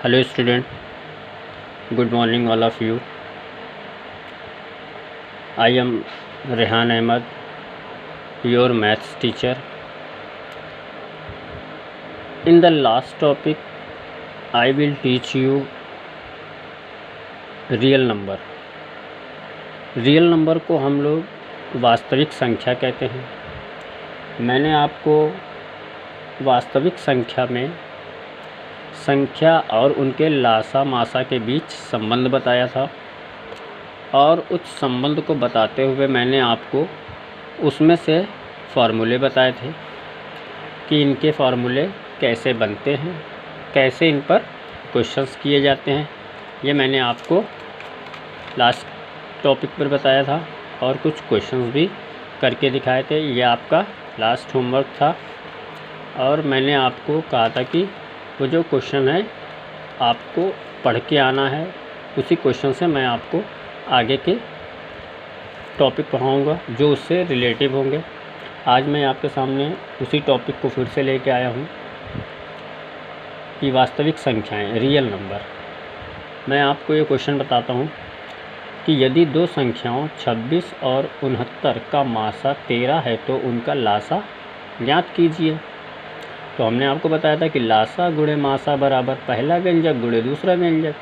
Hello student, good morning all of you. I am Rehan Ahmed, your maths teacher. In the last topic, I will teach you real number. Real number को हम लोग वास्तविक संख्या कहते हैं। मैंने आपको वास्तविक संख्या में संख्या और उनके लासा मासा के बीच संबंध बताया था और उस संबंध को बताते हुए मैंने आपको उसमें से फार्मूले बताए थे कि इनके फार्मूले कैसे बनते हैं, कैसे इन पर क्वेश्चंस किए जाते हैं। ये मैंने आपको लास्ट टॉपिक पर बताया था और कुछ क्वेश्चंस भी करके दिखाए थे। ये आपका लास्ट होमवर्क था और मैंने आपको कहा था कि वो जो क्वेश्चन है आपको पढ़ के आना है। उसी क्वेश्चन से मैं आपको आगे के टॉपिक पढ़ाऊँगा जो उससे रिलेटिव होंगे। आज मैं आपके सामने उसी टॉपिक को फिर से लेके आया हूँ कि वास्तविक संख्याएं, रियल नंबर। मैं आपको ये क्वेश्चन बताता हूँ कि यदि दो संख्याओं 26 और 69 का मासा 13 है तो उनका लासा ज्ञात कीजिए। तो हमने आपको बताया था कि लासा गुणे मासा बराबर पहला व्यंजक गुणे दूसरा व्यंजक,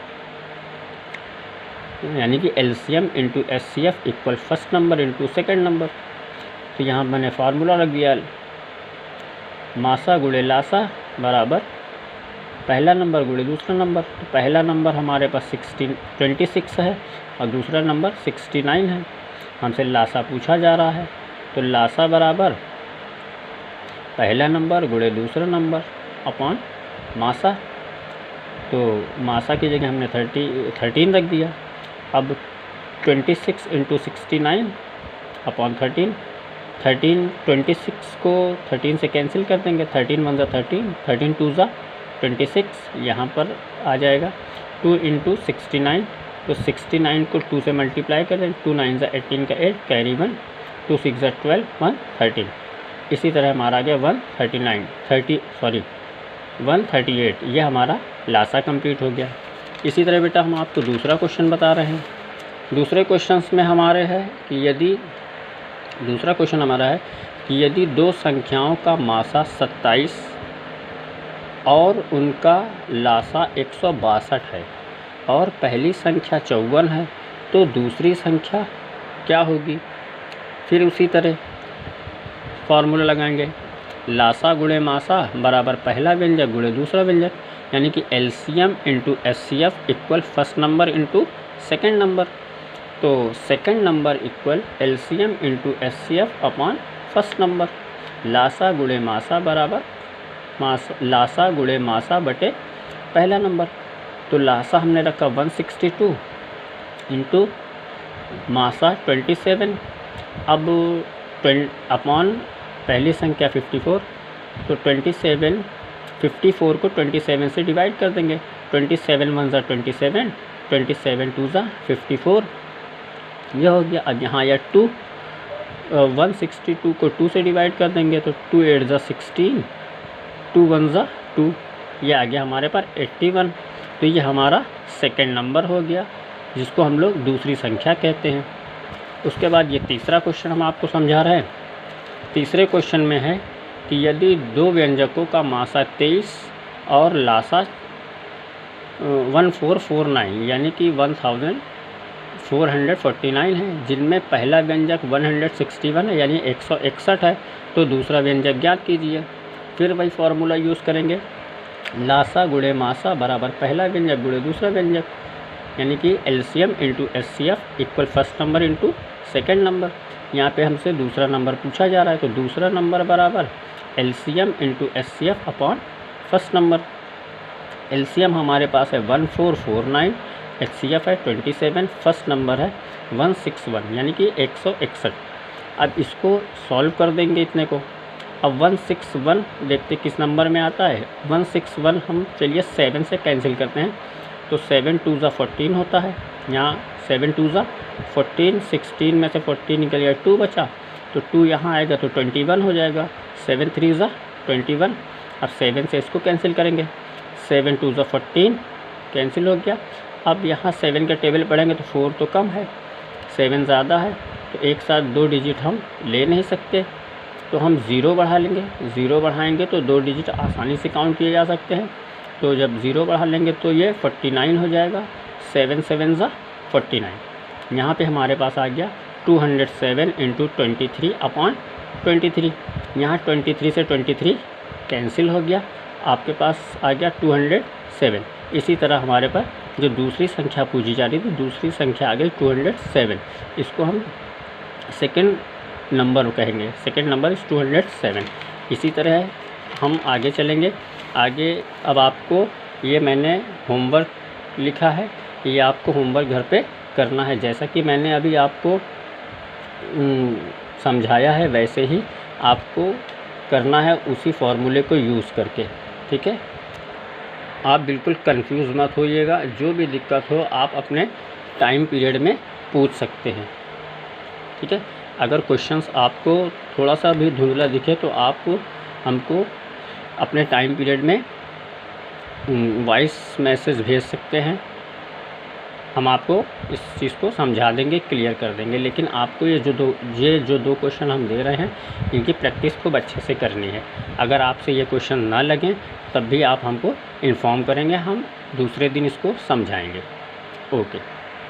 यानी कि LCM into HCF equal first number into second number. तो यहाँ मैंने फार्मूला रख दिया, मासा गुणे लासा बराबर पहला नंबर गुणे दूसरा नंबर। तो पहला नंबर हमारे पास 26 है और दूसरा नंबर 69 है। हमसे लासा पूछा जा रहा है तो लासा बराबर पहला नंबर गुणे दूसरा नंबर अपॉन मासा। तो मासा की जगह हमने 13 रख दिया। अब 26 इंटू 69 अपॉन 13, 26 को 13 से कैंसिल कर देंगे। 13 1 ज़ा 13, 13 2 ज़ा 26, यहाँ पर आ जाएगा 2 इंटू 69। तो 69 को 2 से मल्टीप्लाई कर दें, 2 9 ज़ा 18 का 8 कैरी 1, 2 6 ज़ा 12 113। इसी तरह हमारा आ गया 138। ये हमारा लासा कंप्लीट हो गया। इसी तरह बेटा हम आपको दूसरा क्वेश्चन बता रहे हैं। दूसरे क्वेश्चंस में हमारे है कि दूसरा क्वेश्चन हमारा है कि यदि दो संख्याओं का मासा 27 और उनका लासा 162 है और पहली संख्या 54 है तो दूसरी संख्या क्या होगी। फिर उसी तरह फार्मूला लगाएंगे, लासा गुणे मासा बराबर पहला व्यंजक गुणे दूसरा व्यंजक, यानी कि LCM into HCF equal first number into second number. तो second number equal LCM into HCF upon first number. लासा गुणे मासा बराबर लासा गुणे मासा बटे पहला नंबर। तो लासा हमने रखा 162 इंटू मासा 27। अब अपॉन पहली संख्या 54, तो 54 को 27 से डिवाइड कर देंगे। 27 1 ज़ा 27, 27 2 ज़ा 54, यह हो गया। अब यहाँ या 162 को 2 से डिवाइड कर देंगे तो 2 8 ज़ा 16, 2 1 ज़ा 2, ये आ गया हमारे पास 81। तो ये हमारा सेकंड नंबर हो गया जिसको हम लोग दूसरी संख्या कहते हैं। उसके बाद ये तीसरा क्वेश्चन हम आपको समझा रहे हैं। तीसरे क्वेश्चन में है कि यदि दो व्यंजकों का मासा 23 और लासा 1449 यानी कि 1449 है, जिनमें पहला व्यंजक 161 है यानी 161 है, तो दूसरा व्यंजक ज्ञात कीजिए। फिर वही फार्मूला यूज़ करेंगे, लासा गुणे मासा बराबर पहला व्यंजक गुणे दूसरा व्यंजक, यानी कि LCM into HCF equal first number into second number. यहाँ पे हमसे दूसरा नंबर पूछा जा रहा है तो दूसरा नंबर बराबर LCM into HCF upon first number. LCM हमारे पास है 1449, एचसीएफ है 27, फर्स्ट नंबर है 161 यानी कि 161। अब इसको सॉल्व कर देंगे इतने को। अब 161 देखते किस नंबर में आता है। 161 हम चलिए 7 से कैंसिल करते हैं तो 7 2 ज़ा 14 होता है। यहाँ 7 2 ज़ा 14, 16 में से 14 निकल गया, 2 बचा, तो 2 यहाँ आएगा तो 21 हो जाएगा। 7 3 ज़ा 21। अब 7 से इसको कैंसिल करेंगे, 7 2 ज़ा 14, कैंसिल हो गया। अब यहाँ 7 का टेबल पढ़ेंगे तो 4 तो कम है, 7 ज़्यादा है, तो एक साथ 2 डिजिट हम ले नहीं सकते, तो हम 0 बढ़ा लेंगे। 0 बढ़ाएंगे तो 2 डिजिट आसानी से काउंट किए जा सकते हैं। तो जब 0 बढ़ा लेंगे तो ये 49 हो जाएगा। 7 7 ज़ा 49। यहाँ पे हमारे पास आ गया 207 × 23/23। यहाँ 23 से 23 कैंसिल हो गया, आपके पास आ गया 207। इसी तरह हमारे पास जो दूसरी संख्या पूछी जा रही थी, दूसरी संख्या आ गई 207। इसको हम सेकंड नंबर कहेंगे, सेकंड नंबर इस 207। इसी तरह हम आगे चलेंगे। आगे अब आपको ये मैंने होमवर्क लिखा है, ये आपको होमवर्क घर पे करना है। जैसा कि मैंने अभी आपको समझाया है वैसे ही आपको करना है, उसी फॉर्मूले को यूज़ करके। ठीक है, आप बिल्कुल कंफ्यूज मत होइएगा। जो भी दिक्कत हो आप अपने टाइम पीरियड में पूछ सकते हैं। ठीक है, अगर क्वेश्चंस आपको थोड़ा सा भी धुंधला दिखे तो आप हमको अपने टाइम पीरियड में वॉइस मैसेज भेज सकते हैं, हम आपको इस चीज़ को समझा देंगे, क्लियर कर देंगे। लेकिन आपको ये जो दो क्वेश्चन हम दे रहे हैं, इनकी प्रैक्टिस खूब अच्छे से करनी है। अगर आपसे ये क्वेश्चन ना लगें तब भी आप हमको इन्फॉर्म करेंगे, हम दूसरे दिन इसको समझाएंगे। ओके।